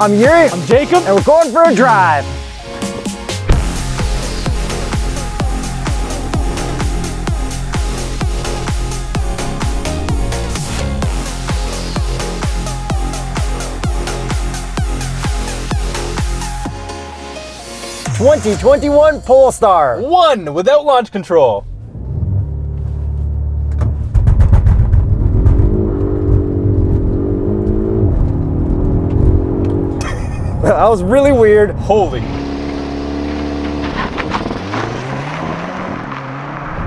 I'm Yuri. I'm Jacob. And we're going for a drive. ...2021 Polestar. One without launch control. That was really weird. Holy.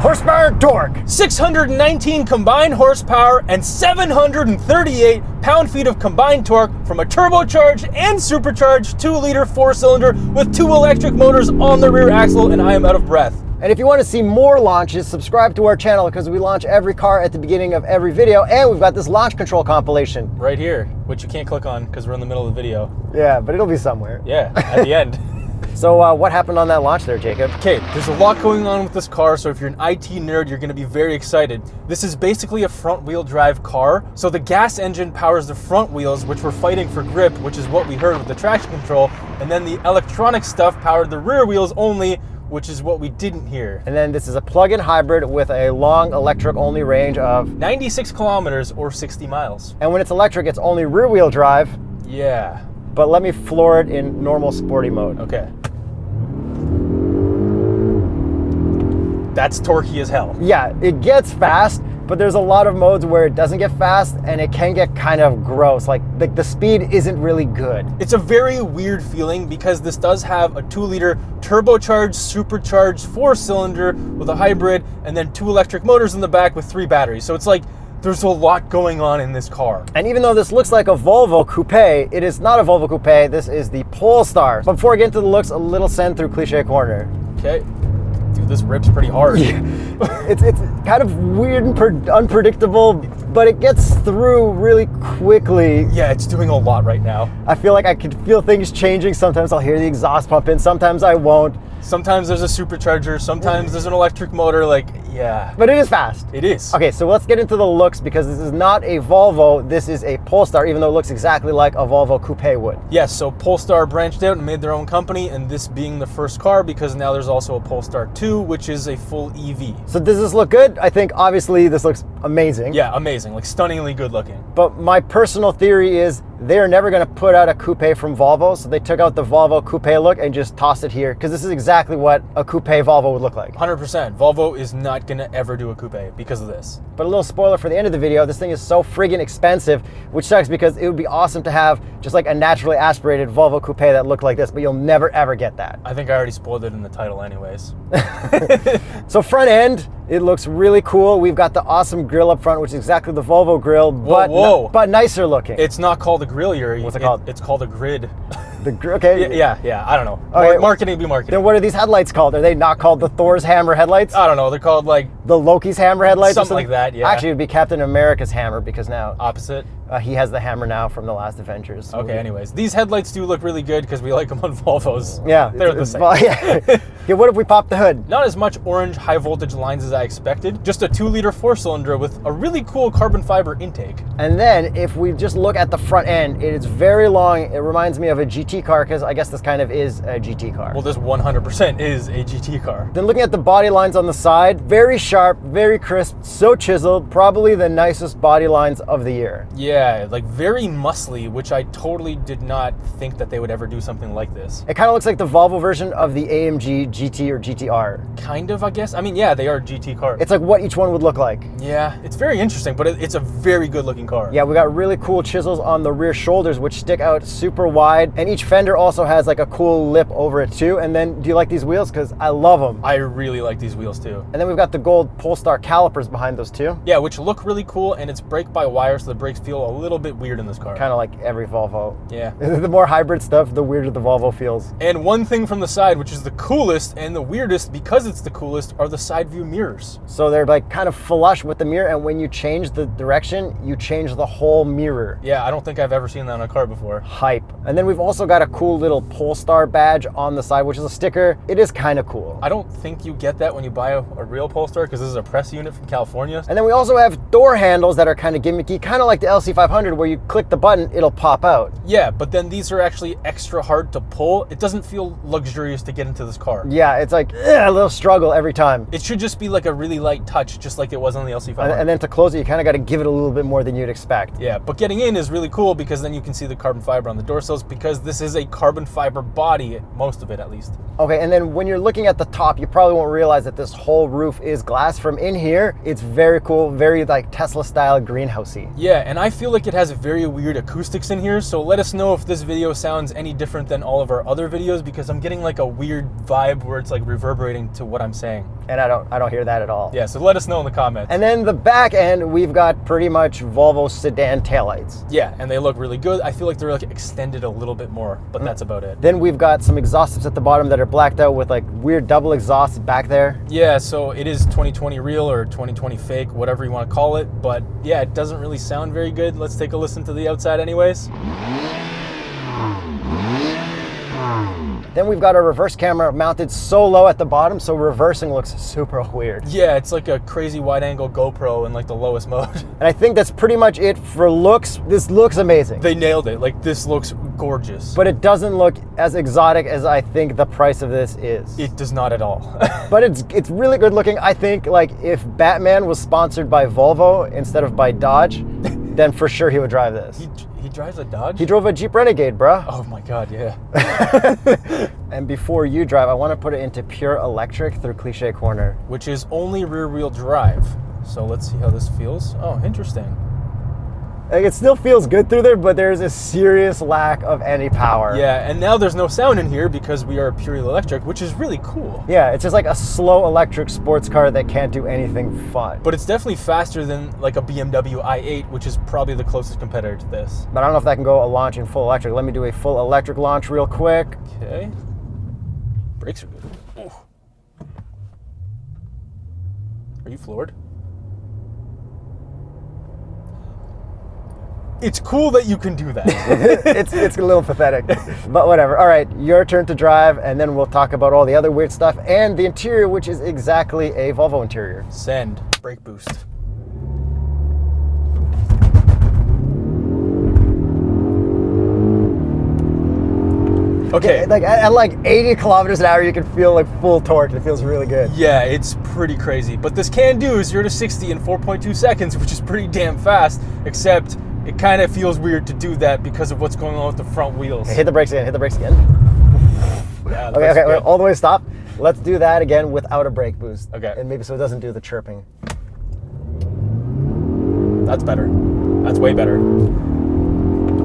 Horsepower and torque. 619 combined horsepower and 738 pound-feet of combined torque from a turbocharged and supercharged 2-liter 4-cylinder with 2 electric motors on the rear axle, and I am out of breath. And if you want to see more launches, subscribe to our channel because we launch every car at the beginning of every video, and we've got this launch control compilation. Right here, which you can't click on because we're in the middle of the video. Yeah, but it'll be somewhere. Yeah, at the end. So what happened on that launch there, Jacob? Okay, there's a lot going on with this car, so if you're an IT nerd, you're gonna be very excited. This is basically a front-wheel drive car. So the gas engine powers the front wheels, which were fighting for grip, which is what we heard with the traction control, and then the electronic stuff powered the rear wheels only, which is what we didn't hear. And then this is a plug-in hybrid with a long electric-only range of 96 kilometers or 60 miles. And when it's electric, it's only rear-wheel drive. Yeah. But let me floor it in normal sporty mode. Okay. That's torquey as hell. Yeah, it gets fast, but there's a lot of modes where it doesn't get fast and it can get kind of gross. Like the speed isn't really good. It's a very weird feeling because this does have a 2-liter turbocharged, supercharged 4-cylinder with a hybrid and then 2 electric motors in the back with 3 batteries. So it's like there's a lot going on in this car. And even though this looks like a Volvo coupe, it is not a Volvo coupe. This is the Polestar. But before I get into the looks, a little send through Cliche Corner. Okay. Dude, this rips pretty hard. Yeah. It's kind of weird and unpredictable, but it gets through really quickly. Yeah, it's doing a lot right now. I feel like I can feel things changing. Sometimes I'll hear the exhaust pump in, sometimes I won't. Sometimes there's a supercharger, sometimes there's an electric motor, like, yeah. But it is fast. It is. Okay, so let's get into the looks because this is not a Volvo, this is a Polestar, even though it looks exactly like a Volvo coupe would. Yes, so Polestar branched out and made their own company, and this being the first car because now there's also a Polestar 2, which is a full EV. So does this look good? I think obviously this looks amazing. Yeah, amazing, like stunningly good looking. But my personal theory is they're never gonna put out a coupe from Volvo, so they took out the Volvo coupe look and just tossed it here, because this is exactly what a coupe Volvo would look like. 100%. Volvo is not gonna ever do a coupe because of this. But a little spoiler for the end of the video, this thing is so friggin' expensive, which sucks because it would be awesome to have just like a naturally aspirated Volvo coupe that looked like this, but you'll never ever get that. I think I already spoiled it in the title anyways. So front end, it looks really cool. We've got the awesome grille up front, which is exactly the Volvo grille, but nicer looking. It's not called a grille, Yuri. What's it called? It's called a grid. Okay. Yeah, I don't know. Okay. Marketing be marketing. Then what are these headlights called? Are they not called the Thor's hammer headlights? I don't know. They're called like the Loki's hammer headlights? Something like that, yeah. Actually, it would be Captain America's hammer because now... Opposite? He has the hammer now from the last Avengers. Okay, anyways. These headlights do look really good because we like them on Volvos. Yeah. They're the same. Yeah. Okay, what if we pop the hood? Not as much orange high voltage lines as I expected. Just a 2-liter 4-cylinder with a really cool carbon fiber intake. And then if we just look at the front end, it is very long. It reminds me of a GT car because I guess this kind of is a GT car. Well, this 100% is a GT car. Then looking at the body lines on the side, very sharp, very crisp, so chiseled, probably the nicest body lines of the year. Yeah, like very muscly, which I totally did not think that they would ever do something like this. It kind of looks like the Volvo version of the AMG GT or GTR. Kind of, I guess. I mean, yeah, they are GT cars. It's like what each one would look like. Yeah, it's very interesting, but it's a very good looking car. Yeah, we got really cool chisels on the rear shoulders, which stick out super wide. And each fender also has like a cool lip over it too. And then, do you like these wheels? Because I love them. I really like these wheels too. And then we've got the gold Polestar calipers behind those too. Yeah, which look really cool, and it's brake-by-wire, so the brakes feel a little bit weird in this car. Kind of like every Volvo. Yeah. The more hybrid stuff, the weirder the Volvo feels. And one thing from the side, which is the coolest and the weirdest because it's the coolest, are the side view mirrors. So they're like kind of flush with the mirror, and when you change the direction, you change the whole mirror. Yeah, I don't think I've ever seen that on a car before. Hype. And then we've also got a cool little Polestar badge on the side, which is a sticker. It is kind of cool. I don't think you get that when you buy a real Polestar, because this is a press unit from California. And then we also have door handles that are kind of gimmicky, kind of like the LC500, where you click the button, it'll pop out. Yeah, but then these are actually extra hard to pull. It doesn't feel luxurious to get into this car. Yeah, it's like a little struggle every time. It should just be like a really light touch, just like it was on the LC500. And then to close it, you kind of got to give it a little bit more than you'd expect. Yeah, but getting in is really cool because then you can see the carbon fiber on the door sills, because this is a carbon fiber body, most of it at least. Okay, and then when you're looking at the top, you probably won't realize that this whole roof is glass. From in here, it's very cool, very like Tesla style greenhousey. Yeah, and I feel like it has very weird acoustics in here, so let us know if this video sounds any different than all of our other videos, because I'm getting like a weird vibe where it's like reverberating to what I'm saying. And I don't hear that at all. Yeah, so let us know in the comments. And then the back end, we've got pretty much Volvo sedan taillights. Yeah, and they look really good. I feel like they're like extended a little bit more, but that's about it. Then we've got some exhaust tips at the bottom that are blacked out with like weird double exhausts back there. Yeah, so it is 2020 real or 2020 fake, whatever you want to call it. But yeah, it doesn't really sound very good. Let's take a listen to the outside anyways. Then we've got a reverse camera mounted so low at the bottom, so reversing looks super weird. Yeah, it's like a crazy wide angle GoPro in like the lowest mode. And I think that's pretty much it for looks. This looks amazing. They nailed it. Like, this looks gorgeous. But it doesn't look as exotic as I think the price of this is. It does not at all. But it's really good looking. I think like if Batman was sponsored by Volvo instead of by Dodge, then for sure he would drive this. He drives a Dodge? He drove a Jeep Renegade, bruh. Oh my God, yeah. And before you drive, I want to put it into pure electric through Cliche Corner. Which is only rear wheel drive. So let's see how this feels. Oh, interesting. Like, it still feels good through there, but there's a serious lack of any power. Yeah, and now there's no sound in here because we are purely electric, which is really cool. Yeah, it's just like a slow electric sports car that can't do anything fun. But it's definitely faster than like a BMW i8, which is probably the closest competitor to this. But I don't know if that can go a launch in full electric. Let me do a full electric launch real quick. Okay. Brakes are good. Ooh. Are you floored? It's cool that you can do that. it's a little pathetic, but whatever. All right, your turn to drive, and then we'll talk about all the other weird stuff and the interior, which is exactly a Volvo interior. Send. Brake boost. Okay. Like at like 80 kilometers an hour, you can feel like full torque. It feels really good. Yeah, it's pretty crazy. But this can do 0 to 60 in 4.2 seconds, which is pretty damn fast, except it kind of feels weird to do that because of what's going on with the front wheels. Okay, hit the brakes again, hit the brakes again. Yeah, okay, wait, all the way stop. Let's do that again without a brake boost. Okay. And maybe so it doesn't do the chirping. That's better. That's way better.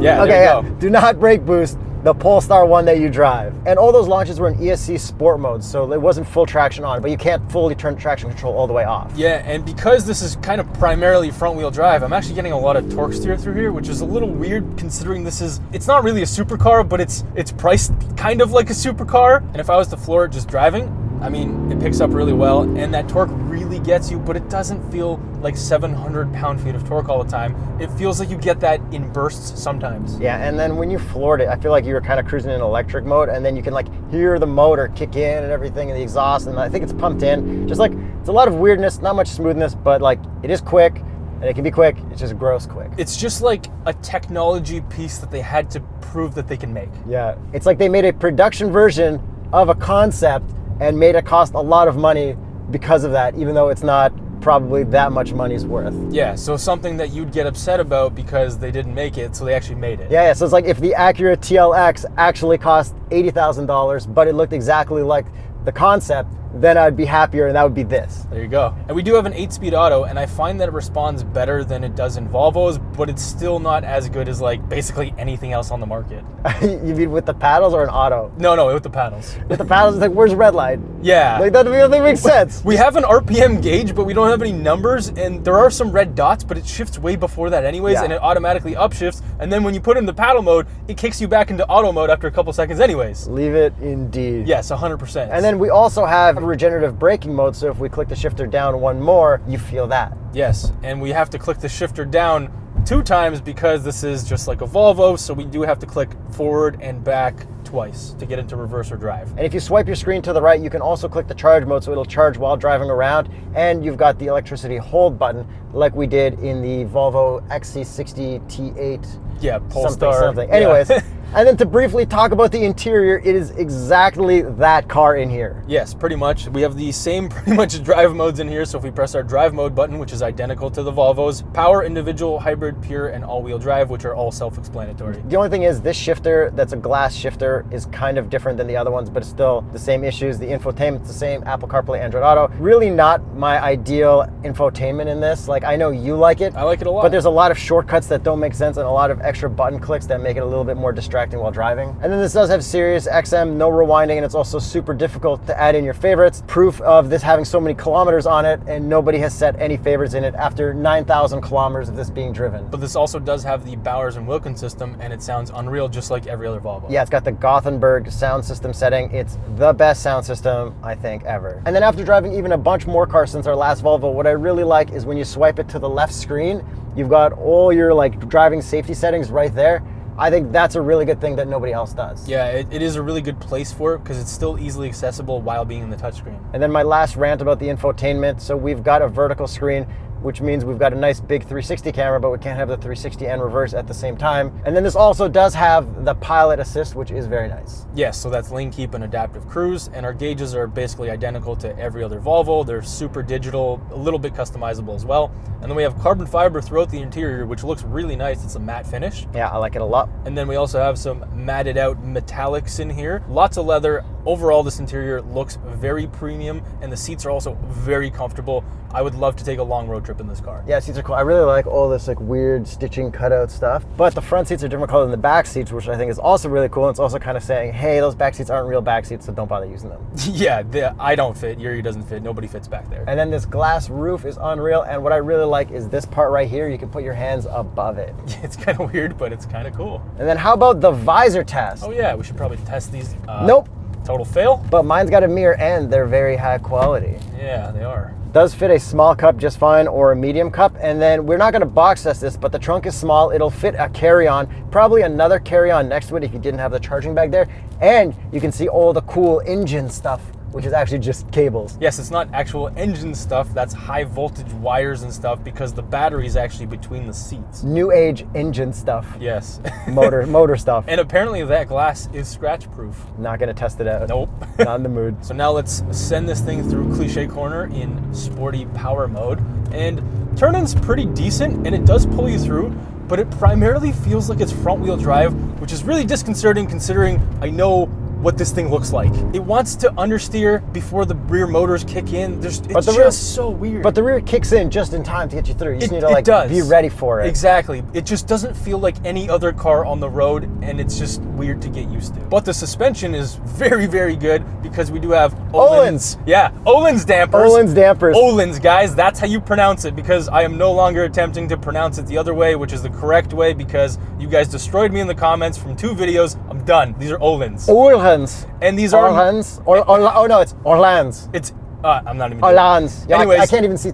Yeah, okay, there you go. Do not brake boost the Polestar one that you drive. And all those launches were in ESC sport mode, so it wasn't full traction on, but you can't fully turn traction control all the way off. Yeah, and because this is kind of primarily front wheel drive, I'm actually getting a lot of torque steer through here, which is a little weird considering it's not really a supercar, but it's priced kind of like a supercar. And if I was to floor it just driving, I mean, it picks up really well, and that torque really gets you, but it doesn't feel like 700 pound-feet of torque all the time. It feels like you get that in bursts sometimes. Yeah, and then when you floored it, I feel like you were kind of cruising in electric mode, and then you can like hear the motor kick in and everything, and the exhaust, and I think it's pumped in. Just like, it's a lot of weirdness, not much smoothness, but like, it is quick, and it can be quick. It's just gross quick. It's just like a technology piece that they had to prove that they can make. Yeah, it's like they made a production version of a concept and made it cost a lot of money because of that, even though it's not probably that much money's worth. Yeah, so something that you'd get upset about because they didn't make it, so they actually made it. Yeah, so it's like if the Acura TLX actually cost $80,000, but it looked exactly like the concept, then I'd be happier, and that would be this. There you go. And we do have an 8-speed auto, and I find that it responds better than it does in Volvos, but it's still not as good as like basically anything else on the market. You mean with the paddles or an auto? No, with the paddles. With the paddles, it's like, where's the red light? Yeah. Like, that doesn't make sense. We have an RPM gauge, but we don't have any numbers, and there are some red dots, but it shifts way before that anyways, and it automatically upshifts, and then when you put it in the paddle mode, it kicks you back into auto mode after a couple seconds anyways. Leave it indeed. Yes, 100%. And then we also have regenerative braking mode, so if we click the shifter down one more, you feel that. Yes, and we have to click the shifter down 2 times because this is just like a Volvo, so we do have to click forward and back twice to get into reverse or drive. And if you swipe your screen to the right, you can also click the charge mode, so it'll charge while driving around, and you've got the electricity hold button like we did in the Volvo XC60 T8. Yeah, Polestar. Something. Anyways, and then to briefly talk about the interior, it is exactly that car in here. Yes, pretty much. We have the same pretty much drive modes in here. So if we press our drive mode button, which is identical to the Volvo's, power, individual, hybrid, pure, and all-wheel drive, which are all self-explanatory. The only thing is this shifter, that's a glass shifter, is kind of different than the other ones, but it's still the same issues. The infotainment's the same, Apple CarPlay, Android Auto. Really not my ideal infotainment in this. Like, I know you like it. I like it a lot. But there's a lot of shortcuts that don't make sense and a lot of extra button clicks that make it a little bit more distracting while driving. And then this does have Sirius XM, no rewinding, and it's also super difficult to add in your favorites. Proof of this having so many kilometers on it, and nobody has set any favorites in it after 9,000 kilometers of this being driven. But this also does have the Bowers and Wilkins system, and it sounds unreal just like every other Volvo. Yeah, it's got the Gothenburg sound system setting. It's the best sound system, I think, ever. And then after driving even a bunch more cars since our last Volvo, what I really like is when you swipe it to the left screen, you've got all your like driving safety settings right there. I think that's a really good thing that nobody else does. Yeah, it is a really good place for it because it's still easily accessible while being in the touchscreen. And then my last rant about the infotainment. So we've got a vertical screen, which means we've got a nice big 360 camera, but we can't have the 360 and reverse at the same time. And then this also does have the pilot assist, which is very nice. Yes, so that's lane keep and adaptive cruise, and our gauges are basically identical to every other Volvo. They're super digital, a little bit customizable as well. And then we have carbon fiber throughout the interior, which looks really nice. It's a matte finish. Yeah, I like it a lot. And then we also have some matted out metallics in here. Lots of leather. Overall, this interior looks very premium, and the seats are also very comfortable. I would love to take a long road trip in this car. Yeah, seats are cool. I really like all this like weird stitching cutout stuff. But the front seats are different color than the back seats, which I think is also really cool. And it's also kind of saying, hey, those back seats aren't real back seats, so don't bother using them. Yeah, I don't fit. Yuri doesn't fit. Nobody fits back there. And then this glass roof is unreal. And what I really like is this part right here. You can put your hands above it. It's kind of weird, but it's kind of cool. And then how about the visor test? Oh yeah, we should probably test these. Nope. Total fail. But mine's got a mirror and they're very high quality. Yeah, they are. Does fit a small cup just fine or a medium cup. And then we're not going to box test this, but the trunk is small. It'll fit a carry-on, probably another carry-on next to it if you didn't have the charging bag there. And you can see all the cool engine stuff, which is actually just cables. Yes, it's not actual engine stuff. That's high voltage wires and stuff because the battery is actually between the seats. New age engine stuff. Yes. Motor stuff. And apparently that glass is scratch proof. Not gonna test it out. Nope. Not in the mood. So now let's send this thing through Cliche Corner in sporty power mode. And turn-in's pretty decent and it does pull you through, but it primarily feels like it's front wheel drive, which is really disconcerting considering I know what this thing looks like. It wants to understeer before the rear motors kick in. It's just so weird. But the rear kicks in just in time to get you through. You just need to like be ready for it. Exactly. It just doesn't feel like any other car on the road, and it's just weird to get used to. But the suspension is very, very good because we do have Öhlins. Yeah, Öhlins dampers. Öhlins dampers. Öhlins, guys. That's how you pronounce it because I am no longer attempting to pronounce it the other way, which is the correct way because you guys destroyed me in the comments from 2 videos. I'm done. These are Öhlins. Öhlins. And these are Öhlins. Oh no, it's Öhlins. It's I'm not even. Öhlins. Yeah, anyways, I can't even say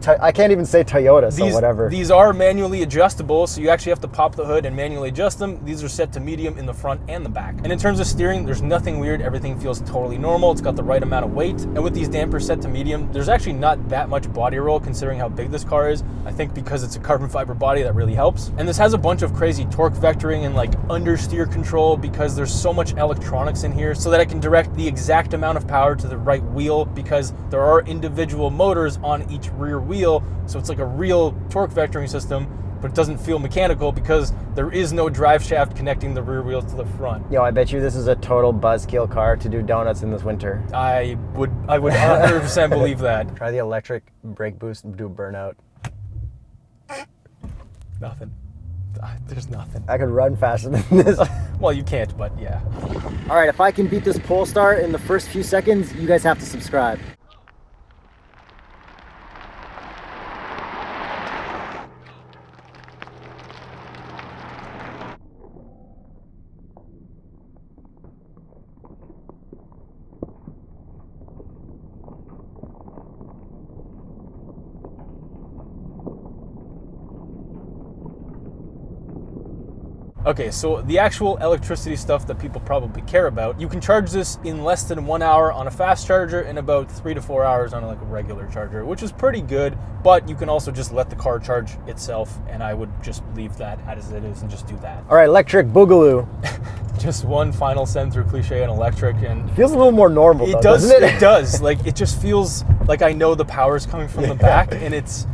Toyota. So whatever. These are manually adjustable, so you actually have to pop the hood and manually adjust them. These are set to medium in the front and the back. And in terms of steering, there's nothing weird. Everything feels totally normal. It's got the right amount of weight. And with these dampers set to medium, there's actually not that much body roll considering how big this car is. I think because it's a carbon fiber body, that really helps. And this has a bunch of crazy torque vectoring and like understeer control because there's so much electronics in here so that I can direct the exact amount of power to the right wheel because there are individual motors on each rear wheel, so it's like a real torque vectoring system, but it doesn't feel mechanical because there is no drive shaft connecting the rear wheels to the front. Yo, I bet you this is a total buzzkill car to do donuts in this winter. I would 100% believe that. Try the electric brake boost and do a burnout. Nothing. There's nothing. I could run faster than this. Well, you can't, but yeah. All right, if I can beat this Polestar in the first few seconds, you guys have to subscribe. Okay, so the actual electricity stuff that people probably care about, you can charge this in less than 1 hour on a fast charger and about 3 to 4 hours on like a regular charger, which is pretty good, but you can also just let the car charge itself, and I would just leave that as it is and just do that. All right, electric boogaloo. Just one final send through cliche and electric, and It feels a little more normal though, doesn't it? it does. Like, it just feels like I know the power is coming from the back, and it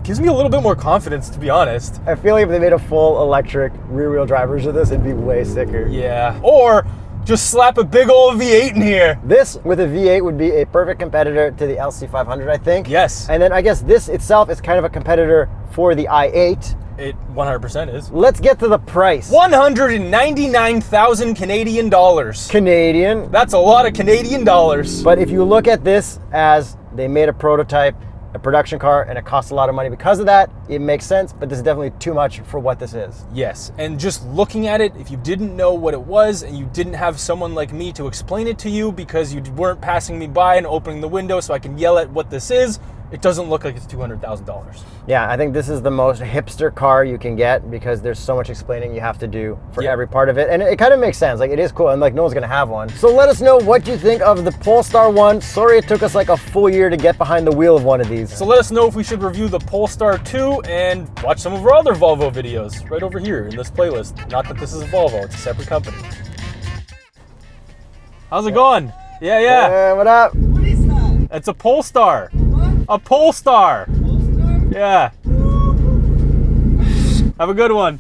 gives me a little bit more confidence, to be honest. I feel like if they made a full electric rear-wheel drive version of this, it'd be way sicker. Yeah, or just slap a big old V8 in here. This with a V8 would be a perfect competitor to the LC500, I think. Yes. And then I guess this itself is kind of a competitor for the i8. It 100% is. Let's get to the price. 199,000 Canadian dollars. Canadian. That's a lot of Canadian dollars. But if you look at this as they made a prototype, a production car, and it costs a lot of money because of that, it makes sense, but this is definitely too much for what this is. Yes, and just looking at it, if you didn't know what it was and you didn't have someone like me to explain it to you because you weren't passing me by and opening the window so I can yell at what this is, it doesn't look like it's $200,000. Yeah, I think this is the most hipster car you can get because there's so much explaining you have to do for every part of it. And it kind of makes sense. Like, it is cool, and like no one's gonna have one. So let us know what you think of the Polestar 1. Sorry it took us like a full year to get behind the wheel of one of these. So let us know if we should review the Polestar 2 and watch some of our other Volvo videos right over here in this playlist. Not that this is a Volvo, it's a separate company. How's it going? Yeah. What up? What is that? It's a Polestar. What? A Polestar. Polestar? Yeah. Have a good one.